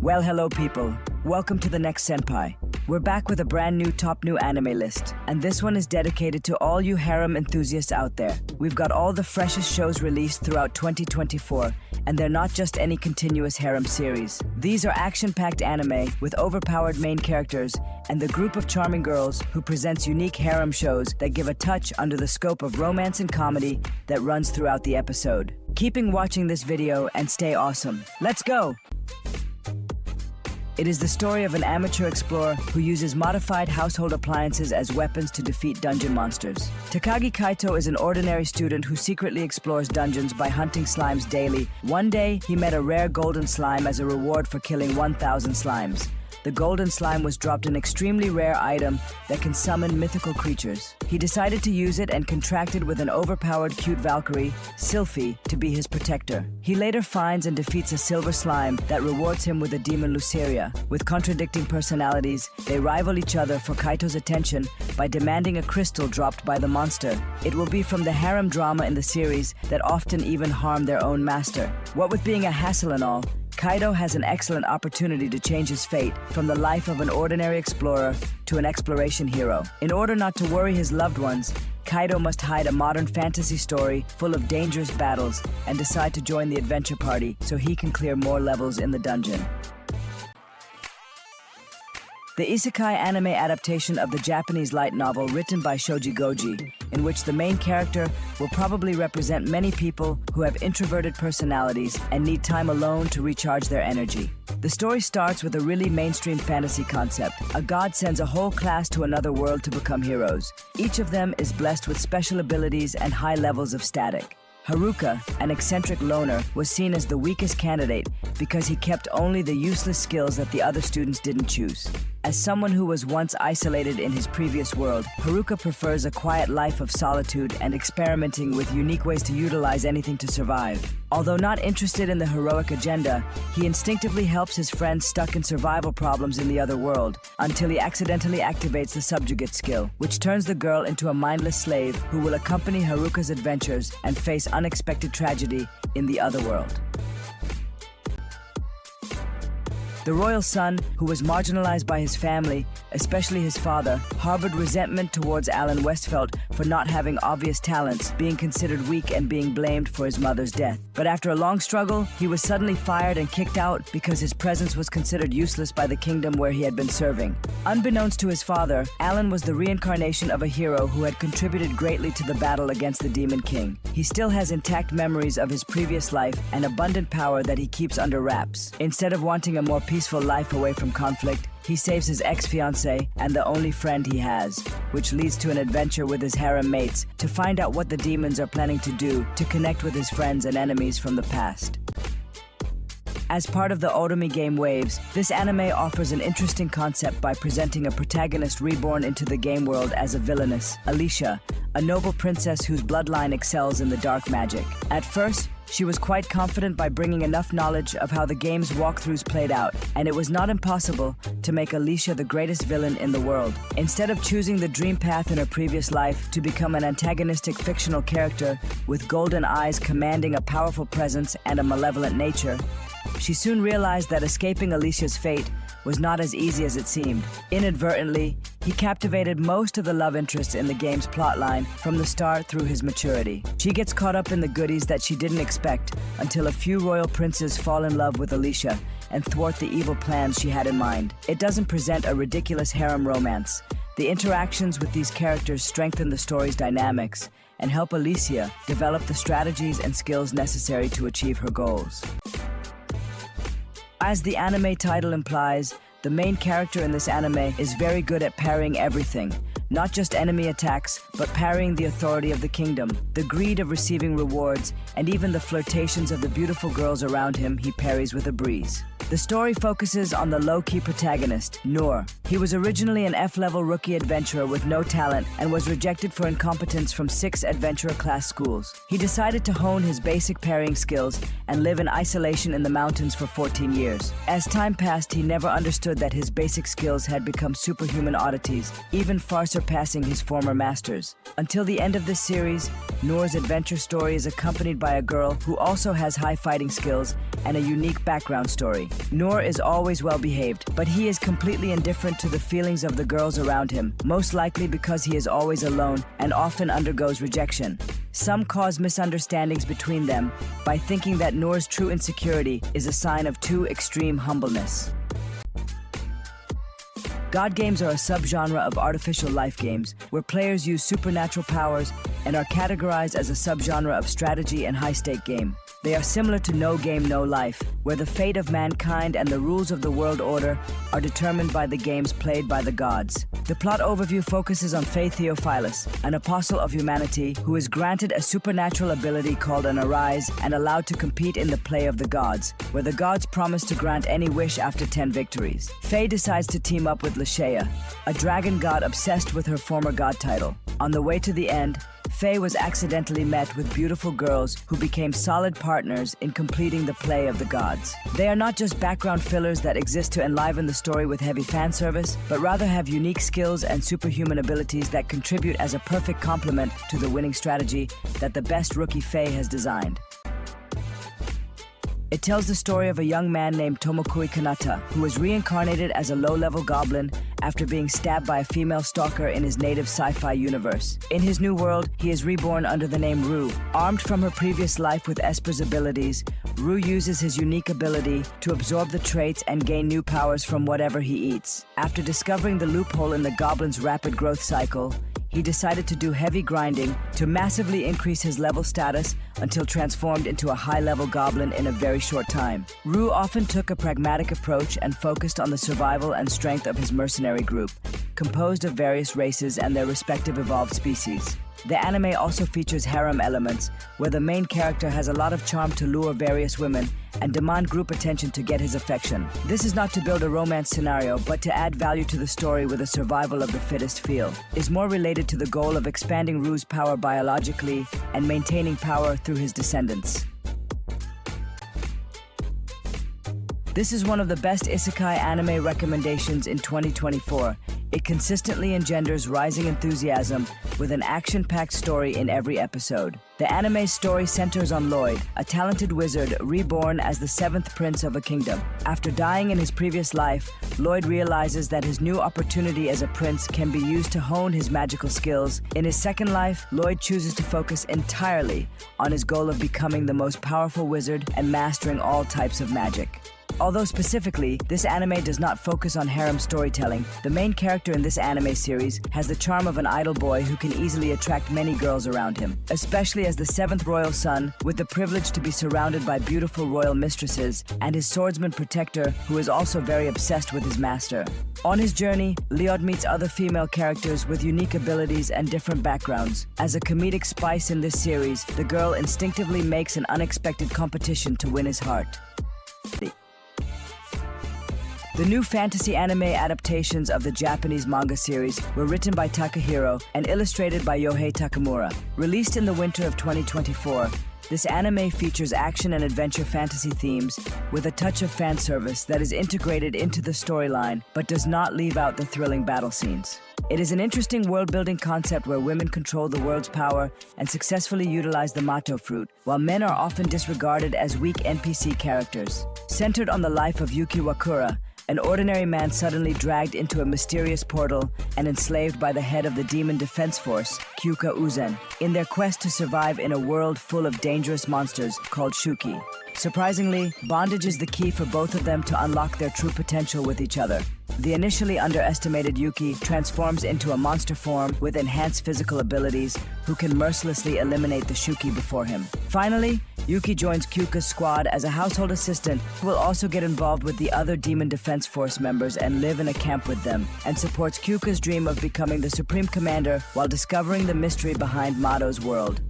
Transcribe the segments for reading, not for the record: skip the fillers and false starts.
Well, hello people. Welcome to the next Senpai. We're back with a brand new top new anime list, and this one is dedicated to all you harem enthusiasts out there. We've got all the freshest shows released throughout 2024, and they're not just any continuous harem series. These are action-packed anime with overpowered main characters and the group of charming girls who presents unique harem shows that give a touch under the scope of romance and comedy that runs throughout the episode. Keeping watching this video and stay awesome. Let's go! It is the story of an amateur explorer who uses modified household appliances as weapons to defeat dungeon monsters. Takagi Kaito is an ordinary student who secretly explores dungeons by hunting slimes daily. One day, he met a rare golden slime as a reward for killing 1,000 slimes. The golden slime was dropped an extremely rare item that can summon mythical creatures. He decided to use it and contracted with an overpowered cute Valkyrie, Sylphie, to be his protector. He later finds and defeats a silver slime that rewards him with a demon Luceria. With contradicting personalities, they rival each other for Kaito's attention by demanding a crystal dropped by the monster. It will be from the harem drama in the series that often even harm their own master. What with being a hassle and all, Kaito has an excellent opportunity to change his fate from the life of an ordinary explorer to an exploration hero. In order not to worry his loved ones, Kaito must hide a modern fantasy story full of dangerous battles and decide to join the adventure party so he can clear more levels in the dungeon. The Isekai anime adaptation of the Japanese light novel written by Shoji Goji, in which the main character will probably represent many people who have introverted personalities and need time alone to recharge their energy. The story starts with a really mainstream fantasy concept. A god sends a whole class to another world to become heroes. Each of them is blessed with special abilities and high levels of static. Haruka, an eccentric loner, was seen as the weakest candidate because he kept only the useless skills that the other students didn't choose. As someone who was once isolated in his previous world, Haruka prefers a quiet life of solitude and experimenting with unique ways to utilize anything to survive. Although not interested in the heroic agenda, he instinctively helps his friends stuck in survival problems in the other world until he accidentally activates the subjugate skill, which turns the girl into a mindless slave who will accompany Haruka's adventures and face unexpected tragedy in the other world. The royal son, who was marginalized by his family, especially his father, harbored resentment towards Alan Westfeld for not having obvious talents, being considered weak and being blamed for his mother's death. But after a long struggle, he was suddenly fired and kicked out because his presence was considered useless by the kingdom where he had been serving. Unbeknownst to his father, Alan was the reincarnation of a hero who had contributed greatly to the battle against the Demon King. He still has intact memories of his previous life and abundant power that he keeps under wraps. Instead of wanting a more peaceful life away from conflict, he saves his ex-fiancée and the only friend he has, which leads to an adventure with his harem mates to find out what the demons are planning to do to connect with his friends and enemies from the past. As part of the Otomi game Waves, this anime offers an interesting concept by presenting a protagonist reborn into the game world as a villainess, Alicia, a noble princess whose bloodline excels in the dark magic. At first, she was quite confident by bringing enough knowledge of how the game's walkthroughs played out, and it was not impossible to make Alicia the greatest villain in the world. Instead of choosing the dream path in her previous life to become an antagonistic fictional character with golden eyes commanding a powerful presence and a malevolent nature, she soon realized that escaping Alicia's fate was not as easy as it seemed. Inadvertently, he captivated most of the love interests in the game's plotline from the start through his maturity. She gets caught up in the goodies that she didn't expect until a few royal princes fall in love with Alicia and thwart the evil plans she had in mind. It doesn't present a ridiculous harem romance. The interactions with these characters strengthen the story's dynamics and help Alicia develop the strategies and skills necessary to achieve her goals. As the anime title implies, the main character in this anime is very good at parrying everything, not just enemy attacks, but parrying the authority of the kingdom, the greed of receiving rewards, and even the flirtations of the beautiful girls around him he parries with a breeze. The story focuses on the low-key protagonist, Noor. He was originally an F-level rookie adventurer with no talent and was rejected for incompetence from 6 adventurer-class schools. He decided to hone his basic parrying skills and live in isolation in the mountains for 14 years. As time passed, he never understood that his basic skills had become superhuman oddities, even far surpassing his former masters. Until the end of this series, Noor's adventure story is accompanied by a girl who also has high fighting skills and a unique background story. Noor is always well behaved, but he is completely indifferent to the feelings of the girls around him, most likely because he is always alone and often undergoes rejection. Some cause misunderstandings between them by thinking that Noor's true insecurity is a sign of too extreme humbleness. God games are a subgenre of artificial life games where players use supernatural powers and are categorized as a subgenre of strategy and high-stake game. They are similar to No Game, No Life, where the fate of mankind and the rules of the world order are determined by the games played by the gods. The plot overview focuses on Fae Theophilus, an apostle of humanity who is granted a supernatural ability called an Arise and allowed to compete in the play of the gods, where the gods promise to grant any wish after 10 victories. Fae decides to team up with Lashea, a dragon god obsessed with her former god title. On the way to the end, Fae was accidentally met with beautiful girls who became solid partners in completing the play of the gods. They are not just background fillers that exist to enliven the story with heavy fan service, but rather have unique skills and superhuman abilities that contribute as a perfect complement to the winning strategy that the best rookie Fae has designed. It tells the story of a young man named Tomokui Kanata, who was reincarnated as a low-level goblin after being stabbed by a female stalker in his native sci-fi universe. In his new world, he is reborn under the name Rue. Armed from her previous life with Esper's abilities, Rue uses his unique ability to absorb the traits and gain new powers from whatever he eats. After discovering the loophole in the goblin's rapid growth cycle, he decided to do heavy grinding to massively increase his level status until transformed into a high-level goblin in a very short time. Rue often took a pragmatic approach and focused on the survival and strength of his mercenary group, composed of various races and their respective evolved species. The anime also features harem elements, where the main character has a lot of charm to lure various women and demand group attention to get his affection. This is not to build a romance scenario, but to add value to the story with a survival of the fittest feel. Is more related to the goal of expanding Rue's power biologically and maintaining power through his descendants. This is one of the best Isekai anime recommendations in 2024. It consistently engenders rising enthusiasm with an action-packed story in every episode. The anime's story centers on Lloyd, a talented wizard reborn as the seventh prince of a kingdom. After dying in his previous life, Lloyd realizes that his new opportunity as a prince can be used to hone his magical skills. In his second life, Lloyd chooses to focus entirely on his goal of becoming the most powerful wizard and mastering all types of magic. Although specifically, this anime does not focus on harem storytelling, the main character in this anime series has the charm of an idle boy who can easily attract many girls around him, especially as the seventh royal son with the privilege to be surrounded by beautiful royal mistresses and his swordsman protector who is also very obsessed with his master. On his journey, Lloyd meets other female characters with unique abilities and different backgrounds. As a comedic spice in this series, the girl instinctively makes an unexpected competition to win his heart. The new fantasy anime adaptations of the Japanese manga series were written by Takahiro and illustrated by Yohei Takamura. Released in the winter of 2024, this anime features action and adventure fantasy themes with a touch of fan service that is integrated into the storyline but does not leave out the thrilling battle scenes. It is an interesting world-building concept where women control the world's power and successfully utilize the Mato fruit, while men are often disregarded as weak NPC characters. Centered on the life of Yuki Wakura, an ordinary man suddenly dragged into a mysterious portal and enslaved by the head of the demon defense force, Kyuka Uzen, in their quest to survive in a world full of dangerous monsters called Shuki. Surprisingly, bondage is the key for both of them to unlock their true potential with each other. The initially underestimated Yuki transforms into a monster form with enhanced physical abilities who can mercilessly eliminate the Shuki before him. Finally, Yuki joins Kyuka's squad as a household assistant who will also get involved with the other Demon Defense Force members and live in a camp with them, and supports Kyuka's dream of becoming the Supreme Commander while discovering the mystery behind Mato's world.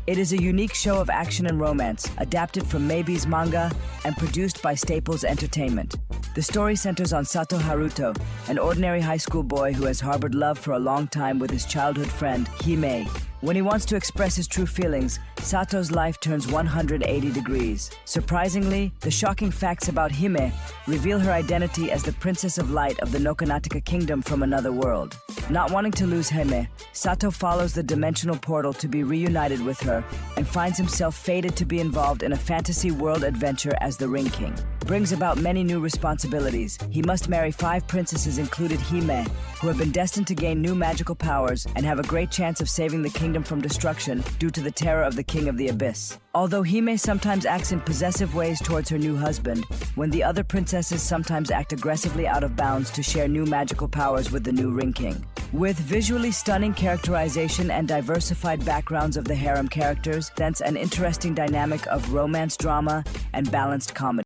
It is a unique show of action and romance, adapted from Maybe's manga and produced by Staples Entertainment. The story centers on Sato Haruto, an ordinary high school boy who has harbored love for a long time with his childhood friend, Himei. When he wants to express his true feelings, Sato's life turns 180 degrees. Surprisingly, the shocking facts about Hime reveal her identity as the Princess of Light of the Nokanatika Kingdom from another world. Not wanting to lose Hime, Sato follows the dimensional portal to be reunited with her and finds himself fated to be involved in a fantasy world adventure as the Ring King. Brings about many new responsibilities. He must marry 5 princesses, included Hime, who have been destined to gain new magical powers and have a great chance of saving the kingdom from destruction due to the terror of the King of the Abyss. Although Hime sometimes acts in possessive ways towards her new husband, when the other princesses sometimes act aggressively out of bounds to share new magical powers with the new Ring King. With visually stunning characterization and diversified backgrounds of the harem characters, thence an interesting dynamic of romance drama and balanced comedy.